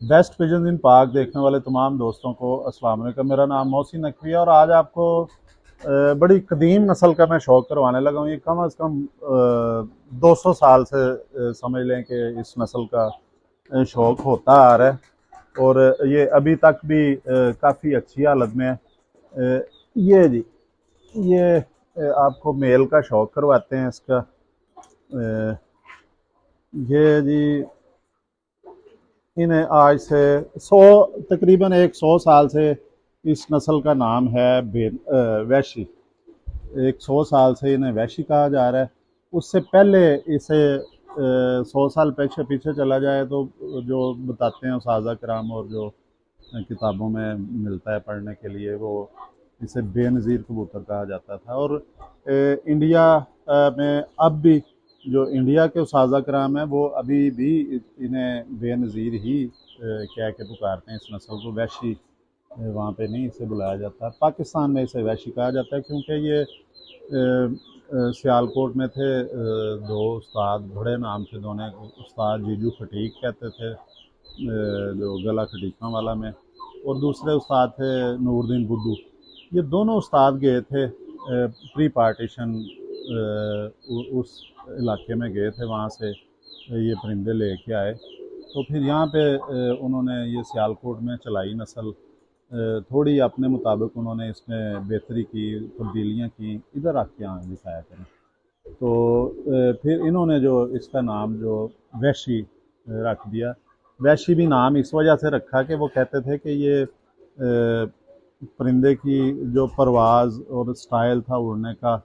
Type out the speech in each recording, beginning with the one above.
Best pigeon इन पाक देखने वाले तमाम दोस्तों को अस्सलाम वालेकुम। मेरा नाम मोहसिन नकवी है और आज आपको बड़ी कदीम नस्ल का मैं शौक़ करवाने लगा हूँ। ये कम अज़ कम 200 साल से समझ लें कि इस नस्ल का शौक़ होता आ रहा है और ये अभी तक भी काफ़ी अच्छी हालत में है। ये जी, ये आपको मेल का शौक़ करवाते हैं इसका। ये जी, इन्हें आज से 100 तकरीबन 100 साल से इस नस्ल का नाम है वैशी। 100 साल से इन्हें वैशी कहा जा रहा है। उससे पहले इसे 100 साल पीछे पीछे चला जाए तो जो बताते हैं उस्ताज़ कराम और जो किताबों में मिलता है पढ़ने के लिए, वो इसे बेनज़ीर कबूतर कहा जाता था। और इंडिया में अब भी जो इंडिया के उस्ताज़ कराम हैं वो अभी भी इन्हें बेनज़ीर ही कह के पुकारते हैं। इस नस्ल को वैशी वहाँ पे नहीं इसे बुलाया जाता। पाकिस्तान में इसे वैशी कहा जाता है क्योंकि ये सियालकोट में थे दो उस्ताद, बड़े नाम थे दोनों। उस्ताद जीजू खटीक कहते थे जो गला खटीका वाला में, और दूसरे उस्ताद थे नूरुद्दीन बुद्धू। ये दोनों उस्ताद गए थे प्री पार्टीशन उस इलाके में गए थे, वहाँ से ये परिंदे लेके आए। तो फिर यहाँ पे उन्होंने ये सियालकोट में चलाई नस्ल। थोड़ी अपने मुताबिक उन्होंने इसमें बेहतरी की, तब्दीलियाँ की, इधर आके यहाँ दिखाया करें। तो फिर इन्होंने जो इसका नाम जो वैशी रख दिया। वैशी भी नाम इस वजह से रखा कि वो कहते थे कि ये परिंदे की जो परवाज़ और स्टाइल था उड़ने का,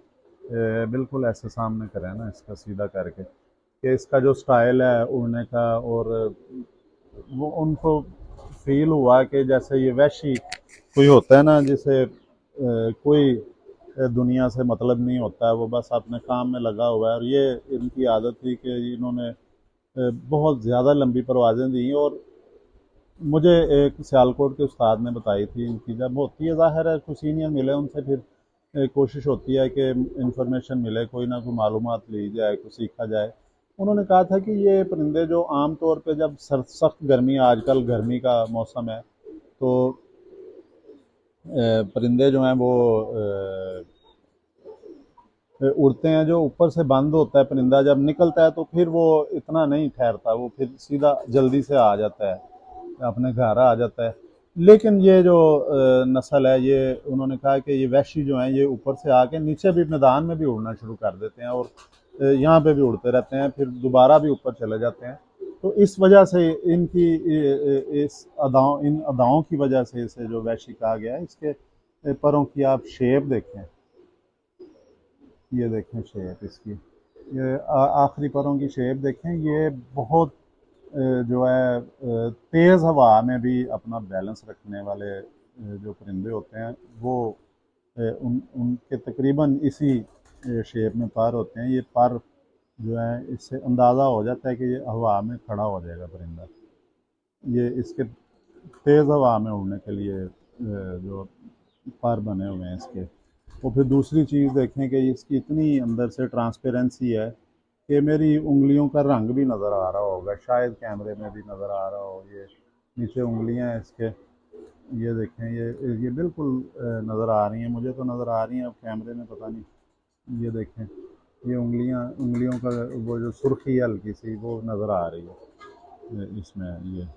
बिल्कुल ऐसे सामने करें ना इसका सीधा करके, कि इसका जो स्टाइल है उड़ने का, और वो उनको फील हुआ कि जैसे ये वैशी कोई होता है ना, जिसे कोई दुनिया से मतलब नहीं होता है, वो बस अपने काम में लगा हुआ है। और ये इनकी आदत थी कि इन्होंने बहुत ज़्यादा लंबी परवाज़ें दी। और मुझे एक सियालकोट के उस्ताद ने बताई थी, इनकी जब होती है, ज़ाहिर है कुछ सीनियर मिले उनसे, फिर कोशिश होती है कि इंफॉर्मेशन मिले, कोई ना कोई मालूमात ली जाए, कुछ सीखा जाए। उन्होंने कहा था कि ये परिंदे जो आम तौर पे जब सख्त गर्मी, आजकल गर्मी का मौसम है, तो परिंदे जो हैं वो उड़ते हैं। जो ऊपर से बंद होता है परिंदा, जब निकलता है तो फिर वो इतना नहीं ठहरता, वो फिर सीधा जल्दी से आ जाता है, अपने घर आ जाता है। लेकिन ये जो नस्ल है, ये उन्होंने कहा कि ये वैशी जो हैं ये ऊपर से आके नीचे भी मैदान में भी उड़ना शुरू कर देते हैं और यहाँ पे भी उड़ते रहते हैं, फिर दोबारा भी ऊपर चले जाते हैं। तो इस वजह से इनकी इन अदाओं की वजह से इसे जो वैशी कहा गया है। इसके परों की आप शेप देखें, ये देखें शेप इसकी, ये आखिरी परों की शेप देखें। ये बहुत जो है तेज़ हवा में भी अपना बैलेंस रखने वाले जो परिंदे होते हैं, वो उनके तकरीबन इसी शेप में पर होते हैं। ये पर जो है, इससे अंदाज़ा हो जाता है कि ये हवा में खड़ा हो जाएगा परिंदा। ये इसके तेज़ हवा में उड़ने के लिए जो पर बने हुए हैं इसके। और फिर दूसरी चीज़ देखें कि इसकी इतनी अंदर से ट्रांसपेरेंसी है कि मेरी उंगलियों का रंग भी नज़र आ रहा होगा, शायद कैमरे में भी नज़र आ रहा हो। ये नीचे उंगलियां हैं इसके, ये देखें, ये बिल्कुल नज़र आ रही हैं, मुझे तो नज़र आ रही हैं, अब कैमरे में पता नहीं। ये देखें, ये उंगलियों का वो जो सुर्खी है हल्की सी, वो नज़र आ रही है इसमें। ये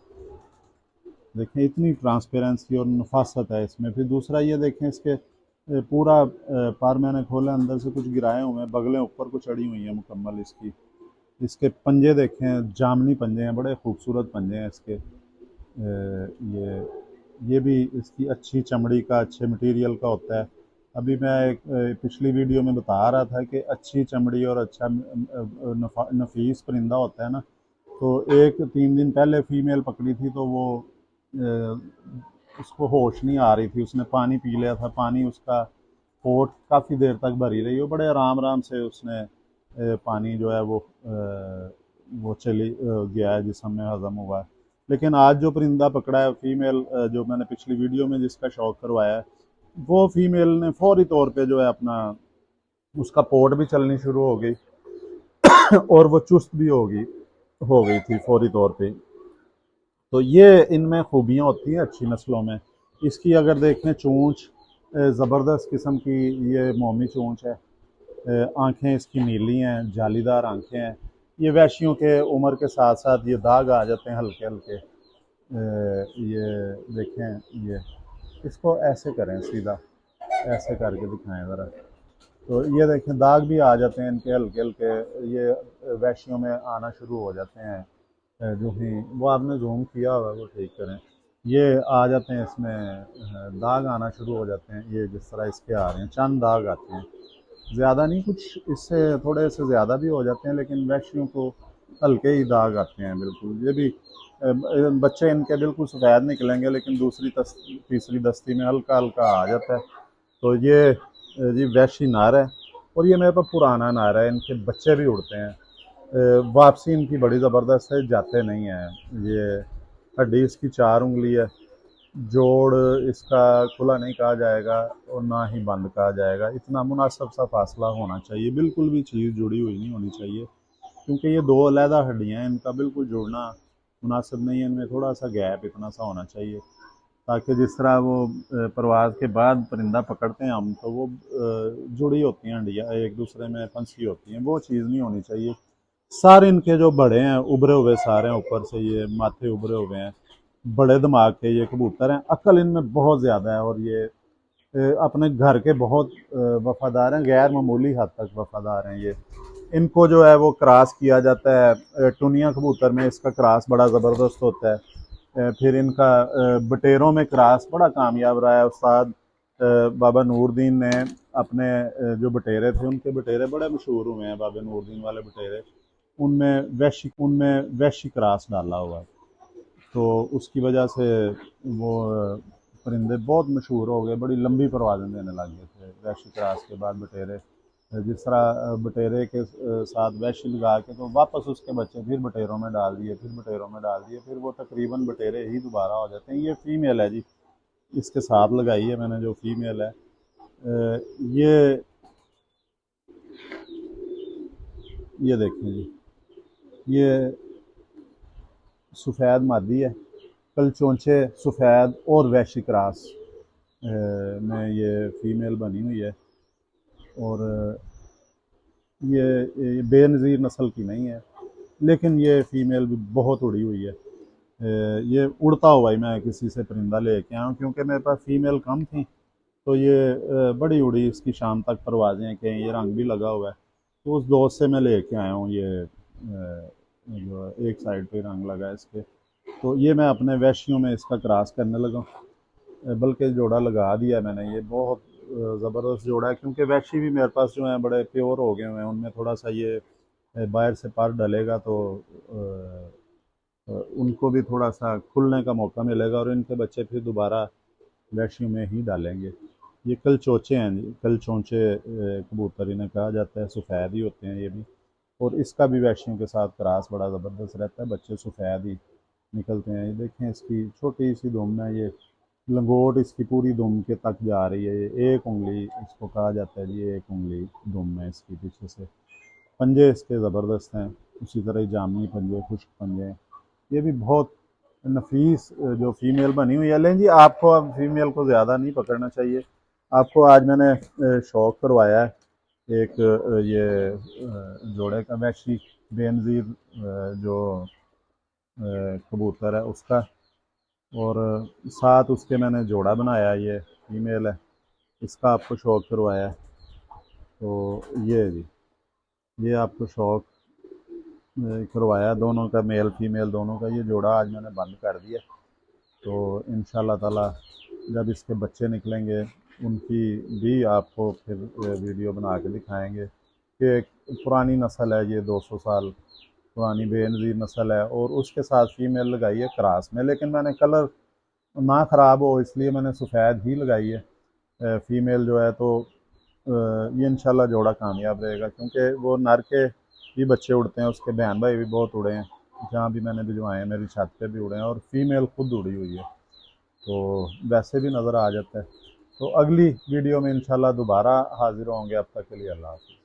देखें, इतनी ट्रांसपेरेंसी और नफासत है इसमें। फिर दूसरा ये देखें, इसके पूरा पर मैंने खोला, अंदर से कुछ गिराए हुए हैं, बगलें ऊपर को चढ़ी हुई हैं मुकम्मल इसकी। इसके पंजे देखें, जामनी पंजे हैं, बड़े खूबसूरत पंजे हैं इसके। ये भी इसकी अच्छी चमड़ी का, अच्छे मटेरियल का होता है। अभी मैं एक पिछली वीडियो में बता रहा था कि अच्छी चमड़ी और अच्छा नफीस परिंदा होता है ना। तो एक 3 दिन पहले फ़ीमेल पकड़ी थी, तो वो उसको होश नहीं आ रही थी, उसने पानी पी लिया था। पानी उसका होठ काफ़ी देर तक भरी रही, वो बड़े आराम आराम से उसने पानी जो है वो चली गया है, जिसम में हज़म हुआ है। लेकिन आज जो परिंदा पकड़ा है फीमेल, जो मैंने पिछली वीडियो में जिसका शौक़ करवाया है, वो फीमेल ने फौरी तौर पे जो है अपना, उसका पोट भी चलनी शुरू हो गई और वो चुस्त भी हो गई थी फौरी तौर पे। तो ये इनमें खूबियाँ होती हैं अच्छी नस्लों में। इसकी अगर देखें चोंच ज़बरदस्त किस्म की, ये मोमी चोंच है। आँखें इसकी नीली हैं, जालीदार आँखें हैं। ये वैशियों के उम्र के साथ साथ ये दाग आ जाते हैं हल्के हल्के। ये देखें, ये इसको ऐसे करें सीधा, ऐसे करके दिखाएं ज़रा। तो ये देखें दाग भी आ जाते हैं इनके हल्के हल्के, ये वैशियों में आना शुरू हो जाते हैं। जो भी वो आपने जूम किया हुआ है वो ठीक करें, ये आ जाते हैं इसमें, दाग आना शुरू हो जाते हैं। ये जिस तरह इसके आ रहे हैं चंद दाग आते हैं, ज़्यादा नहीं, कुछ इससे थोड़े से ज़्यादा भी हो जाते हैं, लेकिन वैशियों को हल्के ही दाग आते हैं बिल्कुल। ये भी बच्चे इनके बिल्कुल सफ़ेद निकलेंगे, लेकिन दूसरी तीसरी दस्ती में हल्का हल्का आ जाता है। तो ये जी वैशी नार है, और ये मेरे पास पुराना नार है। इनके बच्चे भी उड़ते हैं। वापसी इनकी बड़ी ज़बरदस्त है, जाते नहीं हैं। ये हड्डी इसकी 4 उंगली है। जोड़ इसका खुला नहीं कहा जाएगा और ना ही बंद कहा जाएगा। इतना मुनासिब सा फासला होना चाहिए, बिल्कुल भी चीज़ जुड़ी हुई नहीं होनी चाहिए, क्योंकि ये दो अलहदा हड्डियाँ हैं, इनका बिल्कुल जुड़ना मुनासिब नहीं है। इनमें थोड़ा सा गैप इतना सा होना चाहिए, ताकि जिस तरह वो परवाज़ के बाद परिंदा पकड़ते हैं हम, तो वो जुड़ी होती हैं हड्डियाँ, एक दूसरे में फंसी होती हैं, वो चीज़ नहीं होनी चाहिए। सारे इनके जो बड़े हैं, उभरे हुए सारे हैं, ऊपर से ये माथे उभरे हुए हैं, बड़े दिमाग के ये कबूतर हैं। अक्ल इनमें बहुत ज़्यादा है, और ये अपने घर के बहुत वफादार हैं, गैर मामूली हद तक वफादार हैं ये। इनको जो है वो क्रॉस किया जाता है, टुनिया कबूतर में इसका क्रॉस बड़ा ज़बरदस्त होता है। फिर इनका बटेरों में क्रॉस बड़ा कामयाब रहा है। उस्ताद बाबा नूरदीन ने अपने जो बटेरे थे, उनके बटेरे बड़े मशहूर हुए हैं, बाबा नूरदीन वाले बटेरे। उनमें वैशी क्रॉस डाला हुआ है, तो उसकी वजह से वो परिंदे बहुत मशहूर हो गए, बड़ी लंबी परवाज़ें देने लग गए थे वैशी क्रॉस के बाद बटेरे। जिस तरह बटेरे के साथ वैशी लगा के तो वापस उसके बच्चे फिर बटेरों में डाल दिए, फिर बटेरों में डाल दिए, फिर वो तकरीबन बटेरे ही दोबारा हो जाते हैं। ये फीमेल है जी, इसके साथ लगाई है मैंने जो फीमेल है। ये देखें जी, ये सफ़ेद मादी है, कल चोंचे सफ़ेद और वैशी क्रॉस में ये फ़ीमेल बनी हुई है। और ये बेनज़ीर नस्ल की नहीं है, लेकिन ये फ़ीमेल भी बहुत उड़ी हुई है। ये उड़ता हुआ ही मैं किसी से परिंदा लेके आया हूँ, क्योंकि मेरे पास फ़ीमेल कम थी, तो ये बड़ी उड़ी, इसकी शाम तक परवाज़ें कि ये रंग भी लगा हुआ है। तो उस दोस्त से मैं लेके आया हूँ ये, जो एक साइड पे रंग लगा है इसके। तो ये मैं अपने वैशियों में इसका क्रॉस करने लगा, बल्कि जोड़ा लगा दिया मैंने। ये बहुत ज़बरदस्त जोड़ा है, क्योंकि वैशी भी मेरे पास जो हैं बड़े प्योर हो गए हुए हैं। उनमें थोड़ा सा ये बाहर से पर डलेगा तो उनको भी थोड़ा सा खुलने का मौका मिलेगा, और इनके बच्चे फिर दोबारा वैशियों में ही डालेंगे। ये कल चोचे हैं जी, कल चोंचे कबूतर इन्हें कहा जाता है, सफ़ेद ही होते हैं ये भी। और इसका भी वैशियों के साथ क्रॉस बड़ा ज़बरदस्त रहता है, बच्चे सफ़ेद ही निकलते हैं। ये देखें, इसकी छोटी सी दुम है, ये लंगोट इसकी पूरी दुम के तक जा रही है। ये एक उंगली इसको कहा जाता है जी, एक उंगली दुम है इसकी पीछे से। पंजे इसके ज़बरदस्त हैं, उसी तरह ही जामनी पंजे, खुश्क पंजे। ये भी बहुत नफीस जो फीमेल बनी हुई है। लें जी, आपको अब फीमेल को ज़्यादा नहीं पकड़ना चाहिए। आपको आज मैंने शौक करवाया है एक ये जोड़े का वैशी बेनज़ीर जो कबूतर है उसका, और साथ उसके मैंने जोड़ा बनाया, ये फीमेल है, इसका आपको शौक करवाया है। तो ये जी, ये आपको शौक करवाया दोनों का, मेल फीमेल दोनों का। ये जोड़ा आज मैंने बंद कर दिया, तो इंशाल्लाह ताला जब इसके बच्चे निकलेंगे उनकी भी आपको फिर वीडियो बना के दिखाएंगे कि एक पुरानी नस्ल है ये, 200 साल पुरानी बेनज़ीर नस्ल है, और उसके साथ फीमेल लगाई है क्रॉस में। लेकिन मैंने कलर ना ख़राब हो इसलिए मैंने सफ़ेद ही लगाई है फ़ीमेल जो है। तो ये इंशाल्लाह जोड़ा कामयाब रहेगा, क्योंकि वो नर के भी बच्चे उड़ते हैं, उसके बहन भाई भी बहुत उड़े हैं, जहाँ भी मैंने भिजवाए हैं मेरी छत पे भी उड़े हैं, और फीमेल खुद उड़ी हुई है, तो वैसे भी नज़र आ जाता है। तो अगली वीडियो में इंशाल्लाह दोबारा हाज़िर होंगे। अब तक के लिए अल्लाह हाफ़िज़।